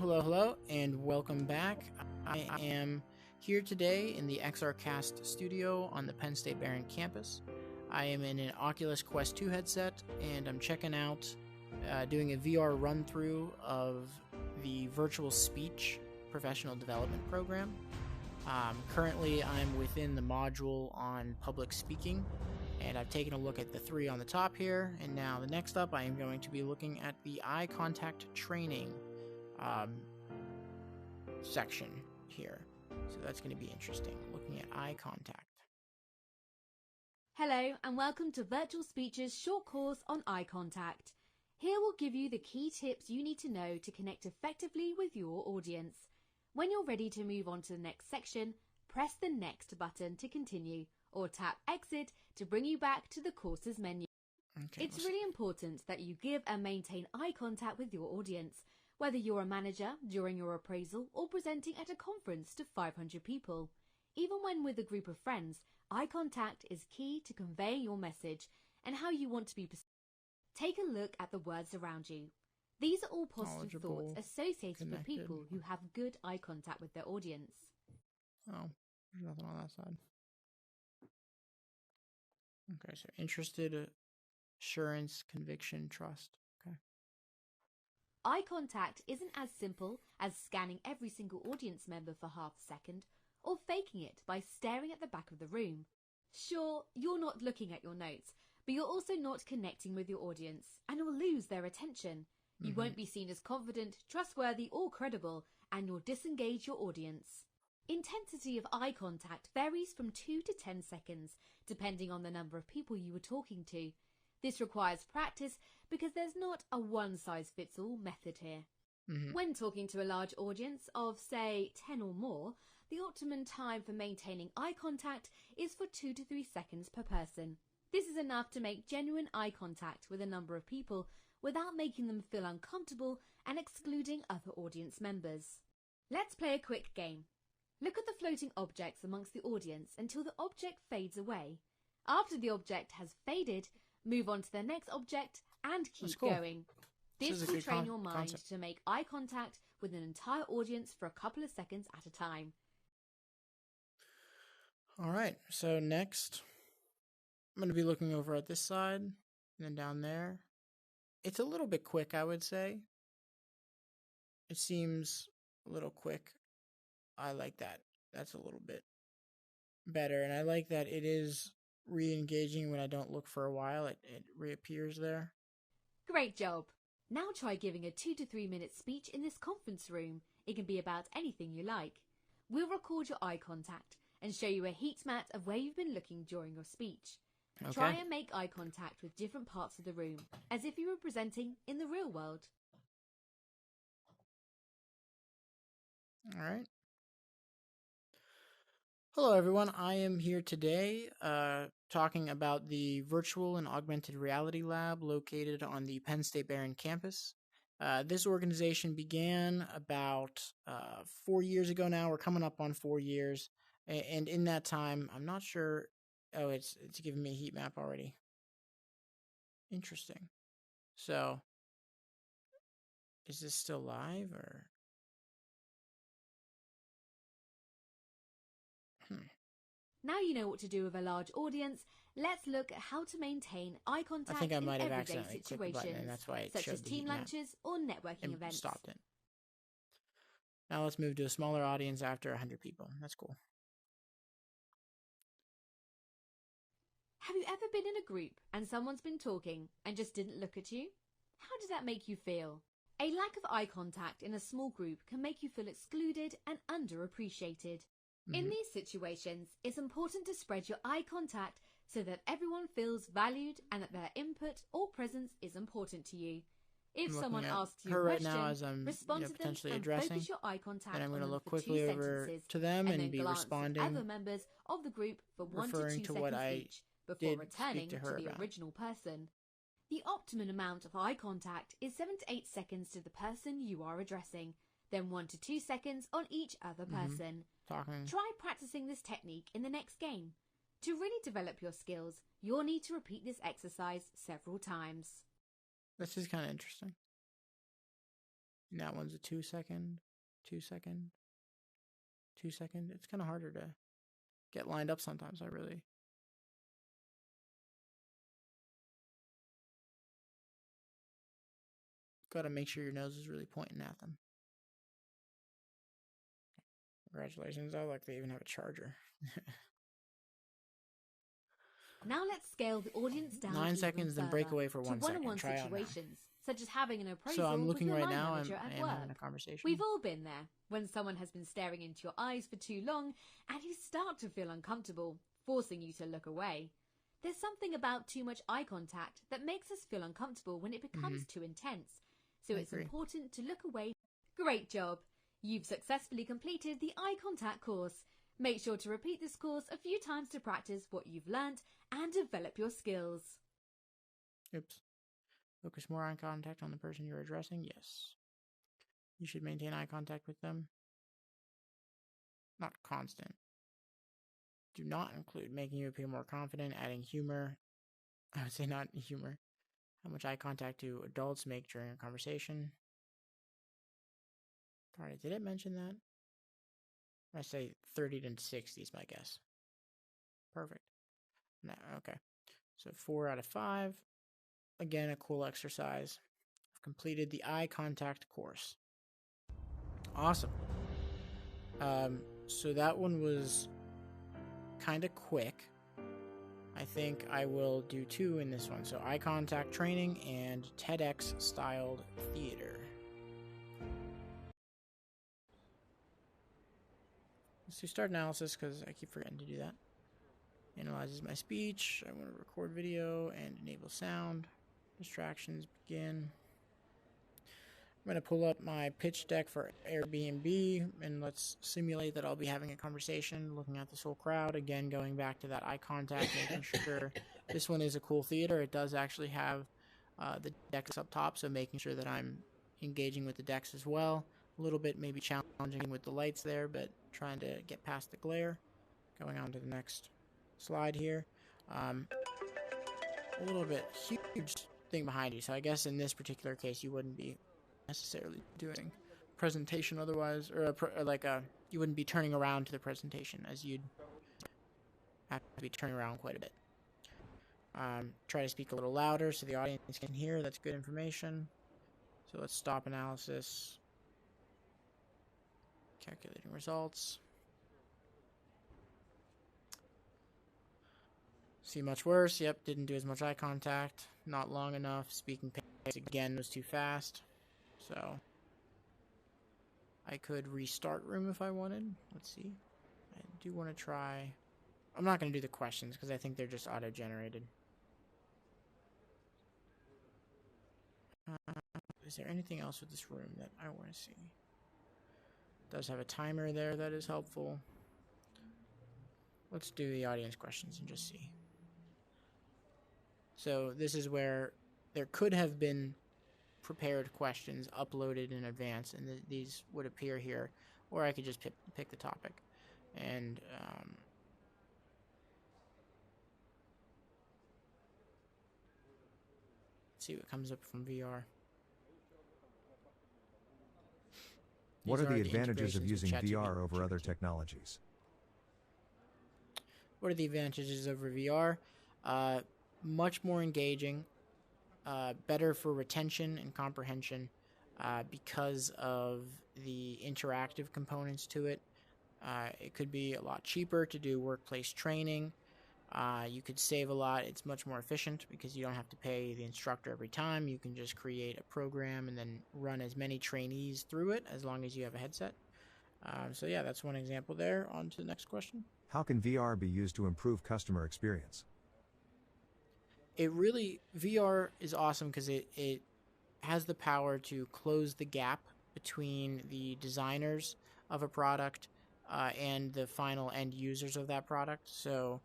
Hello, and welcome back. I am here today in the XRcast Studio on the Penn State Behrend campus. I am in an Oculus Quest 2 headset, and I'm checking out, doing a VR run-through of the VirtualSpeech professional development program. Currently, I'm within the module on public speaking, and I've taken a look at the three on the top here, and now the next up I am going to be looking at the eye contact training section here. So that's going to be interesting, looking at eye contact. Hello and welcome to VirtualSpeech's short course on eye contact. Here we'll give you the key tips you need to know to connect effectively with your audience. When you're ready to move on to the next section, press the next button to continue or tap exit to bring you back to the course's menu. Okay, It's really important that you give and maintain eye contact with your audience, whether you're a manager during your appraisal or presenting at a conference to 500 people. Even when with a group of friends, eye contact is key to conveying your message and how you want to be perceived. Take a look at the words around you. These are all positive thoughts associated with people who have good eye contact with their audience. Oh, there's nothing on that side. Okay, so interested, assurance, conviction, trust. Okay. Eye contact isn't as simple as scanning every single audience member for half a second or faking it by staring at the back of the room. Sure, you're not looking at your notes, but you're also not connecting with your audience and you'll lose their attention. You won't be seen as confident, trustworthy or credible, and you'll disengage your audience. Intensity of eye contact varies from 2 to 10 seconds, depending on the number of people you were talking to. This requires practice because there's not a one-size-fits-all method here. When talking to a large audience of, say, 10 or more, the optimum time for maintaining eye contact is for 2 to 3 seconds per person. This is enough to make genuine eye contact with a number of people without making them feel uncomfortable and excluding other audience members. Let's play a quick game. Look at the floating objects amongst the audience until the object fades away. After the object has faded, move on to the next object and keep going. This will train your mind to make eye contact with an entire audience for a couple of seconds at a time. All right, so next, I'm going to be looking over at this side and then down there. It's a little bit quick, I would say. It seems a little quick. I like that. That's a little bit better, and I like that it is re-engaging when I don't look for a while. It reappears there. Great job! Now try giving a 2 to 3 minute speech in this conference room. It can be about anything you like. We'll record your eye contact and show you a heat map of where you've been looking during your speech. Okay. Try and make eye contact with different parts of the room, as if you were presenting in the real world. All right. Hello, everyone. I am here today talking about the Virtual and Augmented Reality Lab located on the Penn State Behrend campus. This organization began about 4 years ago now. We're coming up on 4 years. And in that time, I'm not sure. Oh, it's giving me a heat map already. Interesting. So, is this still live or? Now you know what to do with a large audience. Let's look at how to maintain eye contact in everyday situations, and that's why it such as team lunches or networking events. Stopped it. Now let's move to a smaller audience after 100 people. That's cool. Have you ever been in a group and someone's been talking and just didn't look at you? How does that make you feel? A lack of eye contact in a small group can make you feel excluded and underappreciated. In these situations, it's important to spread your eye contact so that everyone feels valued and that their input or presence is important to you. If someone asks you a question, respond to them and focus your eye contact on them for 2 sentences, to them and be glance responding, at other members of the group for 1 to 2 seconds each before returning to the original person. The optimum amount of eye contact is 7 to 8 seconds to the person you are addressing, then 1 to 2 seconds on each other person. Try practicing this technique in the next game. To really develop your skills, you'll need to repeat this exercise several times. This is kind of interesting. And that one's a 2 second, 2 second, 2 second. It's kind of harder to get lined up sometimes. Got to make sure your nose is really pointing at them. Congratulations. I like they even have a charger. Now let's scale the audience down 9 seconds, then break away for 1 second. One-on-one Try situations, such as having an appraisal so I'm looking with your right line now. manager I at am work. having a conversation. We've all been there, when someone has been staring into your eyes for too long and you start to feel uncomfortable, forcing you to look away. There's something about too much eye contact that makes us feel uncomfortable when it becomes too intense, so it's important to look away. Great job! You've successfully completed the eye contact course. Make sure to repeat this course a few times to practice what you've learnt and develop your skills. Oops. Focus more eye contact on the person you're addressing. Yes. You should maintain eye contact with them. Not constant. Do not include making you appear more confident, adding humor. I would say not humor. How much eye contact do adults make during a conversation? Alright, did it mention that? I say 30 to 60 is my guess. Perfect. No, okay. So 4 out of 5. Again, a cool exercise. I've completed the eye contact course. Awesome. So that one was kind of quick. I think I will do 2 in this one. So eye contact training and TEDx styled theater. Let's do start analysis because I keep forgetting to do that. Analyzes my speech. I want to record video and enable sound. Distractions begin. I'm going to pull up my pitch deck for Airbnb and let's simulate that I'll be having a conversation, looking at this whole crowd. Again, going back to that eye contact, making sure this one is a cool theater. It does actually have the decks up top, so making sure that I'm engaging with the decks as well. A little bit maybe challenging with the lights there, but trying to get past the glare. Going on to the next slide here. A little bit huge thing behind you. So I guess in this particular case, you wouldn't be necessarily doing presentation otherwise, or you wouldn't be turning around to the presentation, as you'd have to be turning around quite a bit. Try to speak a little louder so the audience can hear. That's good information. So let's stop analysis. Calculating results. See much worse. Yep, didn't do as much eye contact. Not long enough. Speaking pace again was too fast. So I could restart room if I wanted. Let's see. I do want to try. I'm not going to do the questions because I think they're just auto-generated. Is there anything else with this room that I want to see? It does have a timer there that is helpful. Let's do the audience questions and just see. So this is where there could have been prepared questions uploaded in advance, and these would appear here, or I could just pick the topic. And let's see what comes up from VR. What are the advantages of using VR over other technologies? What are the advantages over VR? Much more engaging, better for retention and comprehension because of the interactive components to it. It could be a lot cheaper to do workplace training. You could save a lot. It's much more efficient because you don't have to pay the instructor every time. You can just create a program and then run as many trainees through it as long as you have a headset. So yeah, that's one example there. On to the next question. How can VR be used to improve customer experience? VR is awesome because it has the power to close the gap between the designers of a product and the final end users of that product. So,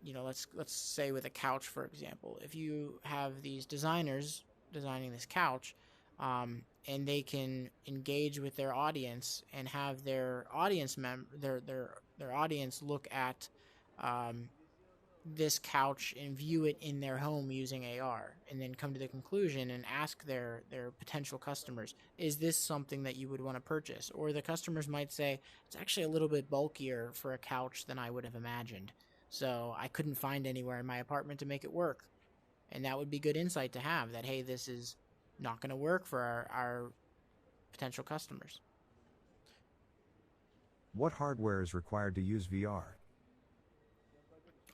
let's say with a couch, for example, if you have these designers designing this couch, and they can engage with their audience and have their audience their audience look at this couch and view it in their home using AR, and then come to the conclusion and ask their potential customers, is this something that you would want to purchase? Or the customers might say, it's actually a little bit bulkier for a couch than I would have imagined, so I couldn't find anywhere in my apartment to make it work. And that would be good insight to have, that hey, this is not going to work for our potential customers. What hardware is required to use VR?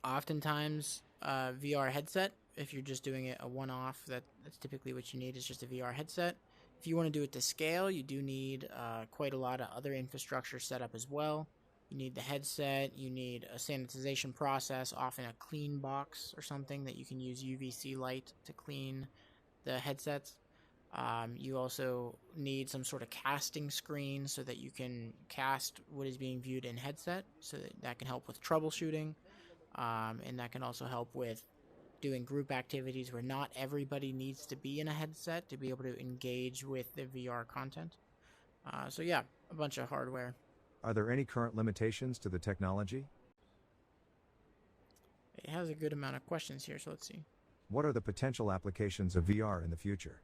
Oftentimes, VR headset. If you're just doing it a one-off, that's typically what you need, is just a VR headset. If you want to do it to scale, you do need quite a lot of other infrastructure set up as well. You need the headset, you need a sanitization process, often a clean box or something that you can use UVC light to clean the headsets. You also need some sort of casting screen so that you can cast what is being viewed in headset, so that can help with troubleshooting. And that can also help with doing group activities where not everybody needs to be in a headset to be able to engage with the VR content. So yeah, a bunch of hardware. Are there any current limitations to the technology? It has a good amount of questions here, so let's see. What are the potential applications of VR in the future?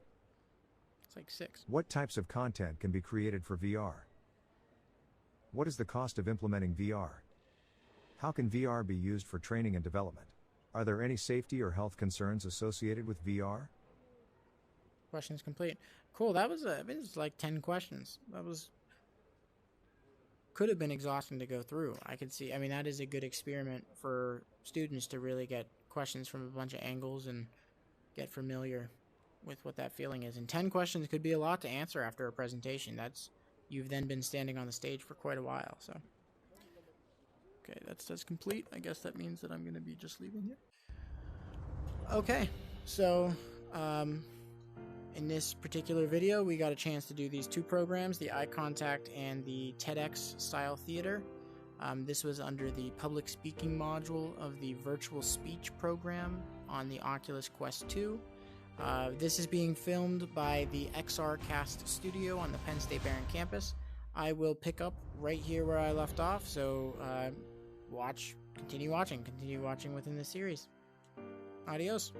It's like 6. What types of content can be created for VR? What is the cost of implementing VR? How can VR be used for training and development? Are there any safety or health concerns associated with VR? Questions complete. Cool, that was like 10 questions. Could have been exhausting to go through. I could see, that is a good experiment for students to really get questions from a bunch of angles and get familiar with what that feeling is. And 10 questions could be a lot to answer after a presentation. You've then been standing on the stage for quite a while, so. Okay, that's complete. I guess that means that I'm going to be just leaving here. Okay, so in this particular video, we got a chance to do these 2 programs, the eye contact and the TEDx style theater. This was under the public speaking module of the VirtualSpeech program on the Oculus Quest 2. This is being filmed by the XRcast Studio on the Penn State Behrend campus. I will pick up right here where I left off, so continue watching within the series. Adios.